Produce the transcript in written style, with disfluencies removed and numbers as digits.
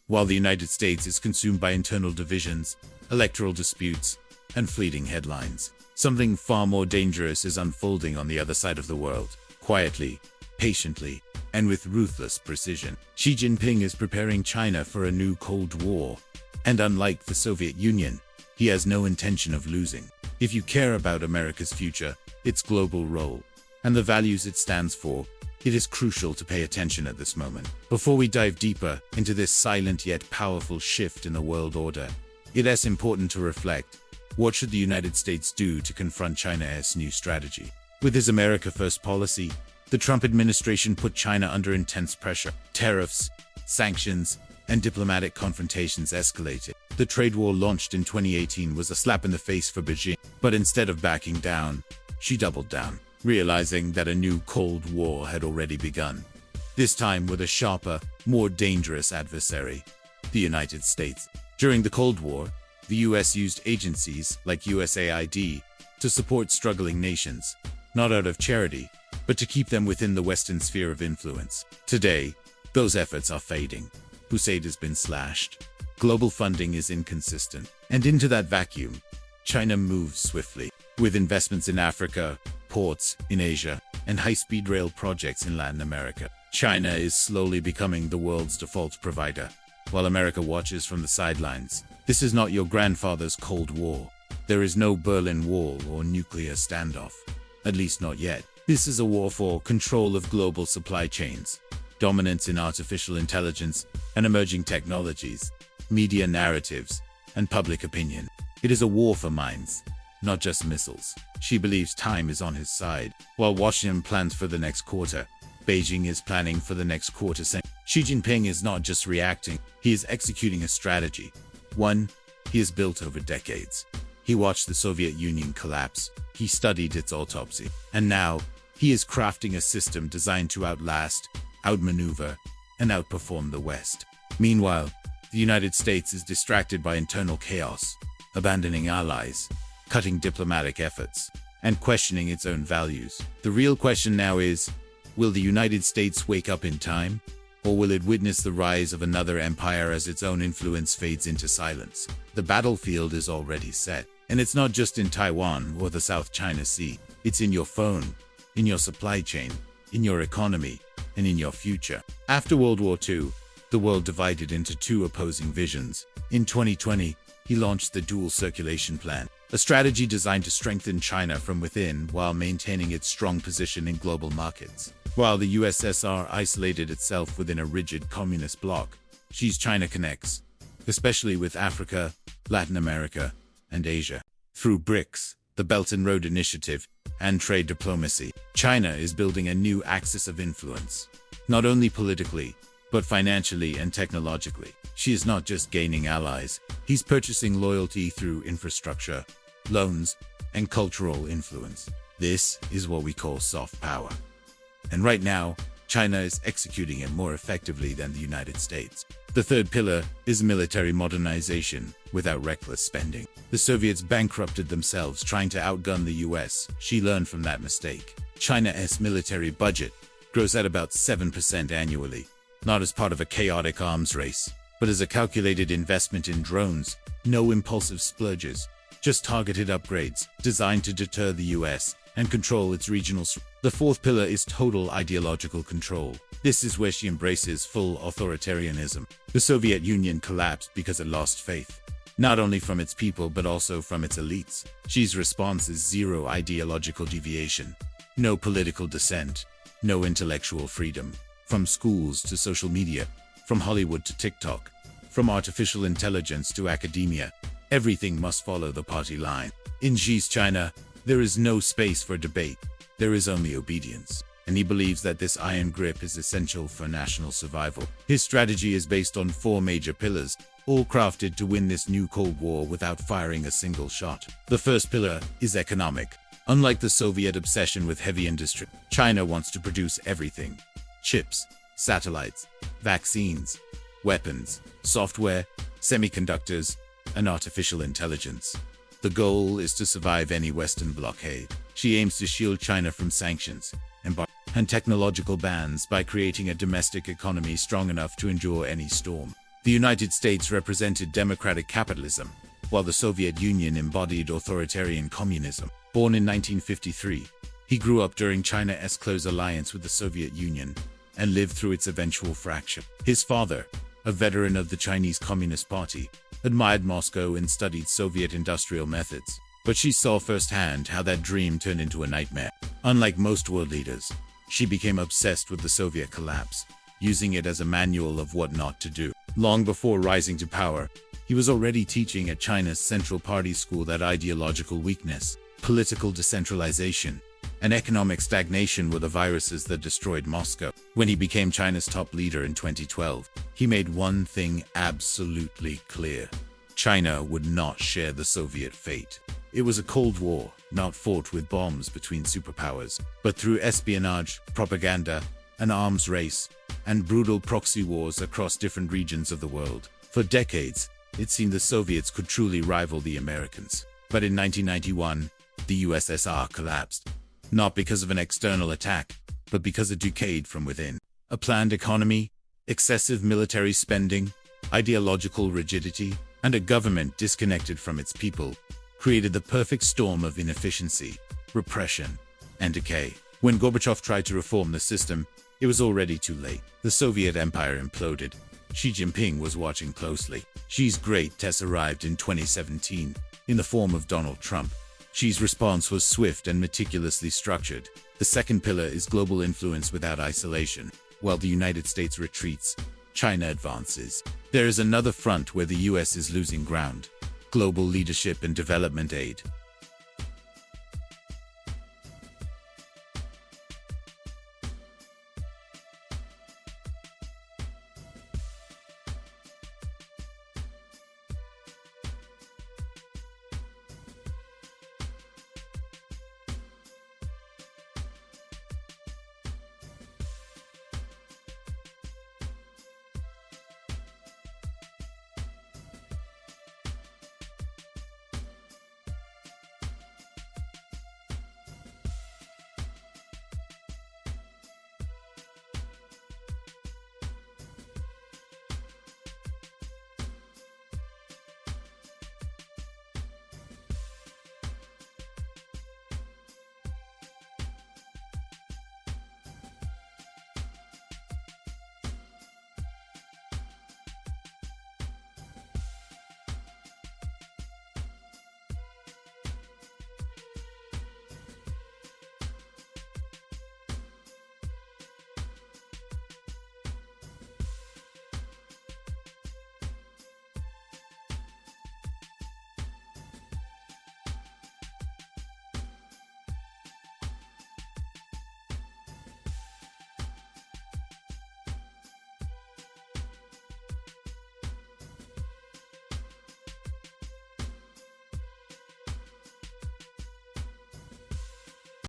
while the United States is consumed by internal divisions, electoral disputes, and fleeting headlines. Something far more dangerous is unfolding on the other side of the world, quietly, patiently, and with ruthless precision. Xi Jinping is preparing China for a new Cold War, and unlike the Soviet Union, he has no intention of losing. If you care about America's future, its global role, and the values it stands for, it is crucial to pay attention at this moment. Before we dive deeper into this silent yet powerful shift in the world order, it is important to reflect: what should the United States do to confront China's new strategy? With his America First policy, the Trump administration put China under intense pressure. Tariffs, sanctions, and diplomatic confrontations escalated. The trade war launched in 2018 was a slap in the face for Beijing, but instead of backing down, she doubled down, realizing that a new Cold War had already begun. This time with a sharper, more dangerous adversary: the United States. During the Cold War, the US used agencies like USAID to support struggling nations, not out of charity, but to keep them within the Western sphere of influence. Today, those efforts are fading. USAID has been slashed. Global funding is inconsistent. And into that vacuum, China moves swiftly. With investments in Africa, ports in Asia, and high-speed rail projects in Latin America, China is slowly becoming the world's default provider, while America watches from the sidelines. This is not your grandfather's Cold War. There is no Berlin Wall or nuclear standoff. At least not yet. This is a war for control of global supply chains, dominance in artificial intelligence and emerging technologies, media narratives, and public opinion. It is a war for minds, not just missiles. Xi believes time is on his side. While Washington plans for the next quarter, Beijing is planning for the next quarter century. Xi Jinping is not just reacting, he is executing a strategy. One he has built over decades. He watched the Soviet Union collapse, he studied its autopsy, and now he is crafting a system designed to outlast, outmaneuver, and outperform the West. Meanwhile, the United States is distracted by internal chaos, abandoning allies, cutting diplomatic efforts, and questioning its own values. The real question now is, will the United States wake up in time, or will it witness the rise of another empire as its own influence fades into silence? The battlefield is already set, and it's not just in Taiwan or the South China Sea. It's in your phone, in your supply chain, in your economy, and in your future. After World War II, the world divided into two opposing visions. In 2020, he launched the Dual Circulation Plan, a strategy designed to strengthen China from within while maintaining its strong position in global markets. While the USSR isolated itself within a rigid communist bloc, Xi's China connects, especially with Africa, Latin America, and Asia. Through BRICS, the Belt and Road Initiative, and trade diplomacy, China is building a new axis of influence, not only politically, but financially and technologically. Xi is not just gaining allies, he's purchasing loyalty through infrastructure, loans, and cultural influence. This is what we call soft power. And right now, China is executing it more effectively than the United States. The third pillar is military modernization without reckless spending. The Soviets bankrupted themselves trying to outgun the US. Xi learned from that mistake. China's military budget grows at about 7% annually, not as part of a chaotic arms race, but as a calculated investment in drones. No impulsive splurges, just targeted upgrades designed to deter the US and control its regional. The fourth pillar is total ideological control. This is where Xi embraces full authoritarianism. The Soviet Union collapsed because it lost faith, not only from its people but also from its elites. Xi's response is zero ideological deviation, no political dissent, no intellectual freedom. From schools to social media, from Hollywood to TikTok, from artificial intelligence to academia, everything must follow the party line. In Xi's China, there is no space for debate. There is only obedience. And he believes that this iron grip is essential for national survival. His strategy is based on four major pillars, all crafted to win this new Cold War without firing a single shot. The first pillar is economic. Unlike the Soviet obsession with heavy industry, China wants to produce everything: chips, satellites, vaccines, weapons, software, semiconductors, and artificial intelligence. The goal is to survive any Western blockade. Xi aims to shield China from sanctions, embargoes, and technological bans by creating a domestic economy strong enough to endure any storm. The United States represented democratic capitalism, while the Soviet Union embodied authoritarian communism. Born in 1953, he grew up during China's close alliance with the Soviet Union and lived through its eventual fracture. His father, a veteran of the Chinese Communist Party, admired Moscow and studied Soviet industrial methods, but she saw firsthand how that dream turned into a nightmare. Unlike most world leaders, she became obsessed with the Soviet collapse, using it as a manual of what not to do. Long before rising to power, he was already teaching at China's Central Party School that ideological weakness, political decentralization, and economic stagnation were the viruses that destroyed Moscow. When he became China's top leader in 2012, he made one thing absolutely clear: China would not share the Soviet fate. It was a Cold War, not fought with bombs between superpowers, but through espionage, propaganda, an arms race, and brutal proxy wars across different regions of the world. For decades, it seemed the Soviets could truly rival the Americans. But in 1991, the USSR collapsed. Not because of an external attack, but because it decayed from within. A planned economy, excessive military spending, ideological rigidity, and a government disconnected from its people created the perfect storm of inefficiency, repression, and decay. When Gorbachev tried to reform the system, it was already too late. The Soviet Empire imploded. Xi Jinping was watching closely. Xi's great test arrived in 2017, in the form of Donald Trump. Xi's response was swift and meticulously structured. The second pillar is global influence without isolation. While the United States retreats, China advances. There is another front where the US is losing ground: global leadership and development aid.